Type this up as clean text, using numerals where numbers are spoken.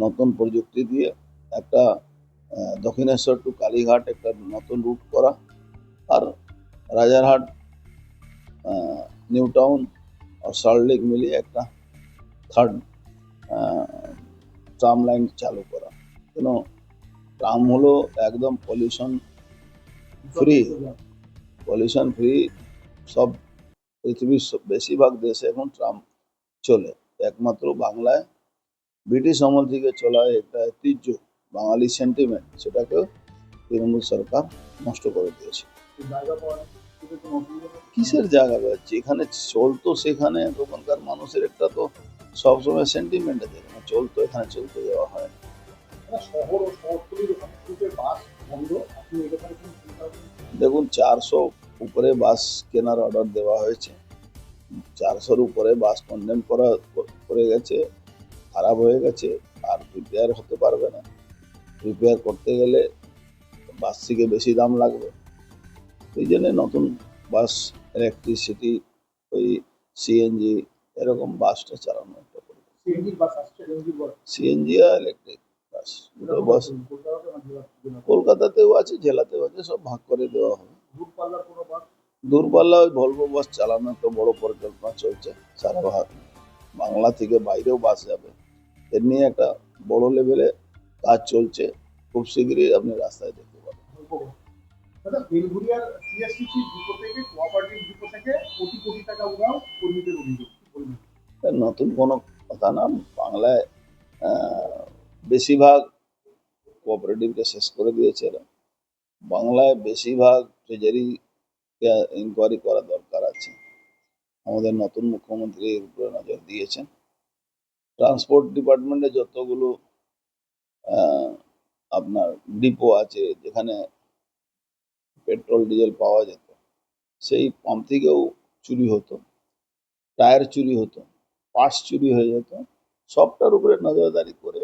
নতুন প্রযুক্তি দিয়ে একটা দক্ষিণেশ্বর টু কালীঘাট একটা নতুন রুট করা, আর রাজারহাট নিউ টাউন আর সল্টলেক মিলিয়ে একটা থার্ড ট্রাম লাইন চালু করা। কেন ট্রাম হলো একদম পলিউশন ফ্রি। সব পৃথিবীর বেশিরভাগ দেশে এখন ট্রাম চলে, একমাত্র বাংলায় ব্রিটিশ আমল থেকে চলা একটা ঐতিহ্য, বাঙালি সেন্টিমেন্ট, সেটাকে তৃণমূল সরকার নষ্ট করে দিয়েছে। কিসের জায়গা পাচ্ছে? এখানে চলতো, সেখানে ওখানকার মানুষের একটা তো সবসময় সেন্টিমেন্ট আছে, এখানে চলতো, এখানে চলতে দেওয়া হয় না। দেখুন, 400 উপরে বাস কেনার অর্ডার দেওয়া হয়েছে, 400-র উপরে বাস কন্ডেম করে গেছে, খারাপ হয়ে গেছে, আর রিপেয়ার হতে পারবে না। রিপেয়ার করতে গেলে বাস থেকে বেশি দাম লাগবে, এই জন্য নতুন বাস, ইলেকট্রিসিটি, ওই সিএনজি, এরকম বাসটা চালানো একটা সিএনজি আর ইলেকট্রিক বাস, দুটো বাস কলকাতাতেও আছে, জেলাতেও আছে, সব ভাগ করে দেওয়া হবে। দূরপাল্লা ওই ভলভো বাস চালানো একটা বড় পরিকল্পনা চলছে, সারা বাংলা থেকে বাইরেও বাস যাবে, এর নিয়ে একটা বড় লেভেলে কাজ চলছে, খুব শীঘ্রই আপনি রাস্তায় দেখতে পাবেন। নতুন কোনো কথা না, বাংলায় বেশিরভাগ কোঅপারেটিভকে শেষ করে দিয়েছে এরা। বাংলায় বেশিরভাগ ট্রেজারি ইনকোয়ারি করা দরকার আছে, আমাদের নতুন মুখ্যমন্ত্রী এর উপরে নজর দিয়েছেন। ট্রান্সপোর্ট ডিপার্টমেন্টে যতগুলো আপনার ডিপো আছে, যেখানে পেট্রোল ডিজেল পাওয়া যেত, সেই পাম্প থেকেও চুরি হতো, টায়ার চুরি হতো, পার্টস চুরি হয়ে যেত, সবটার উপরে নজরদারি করে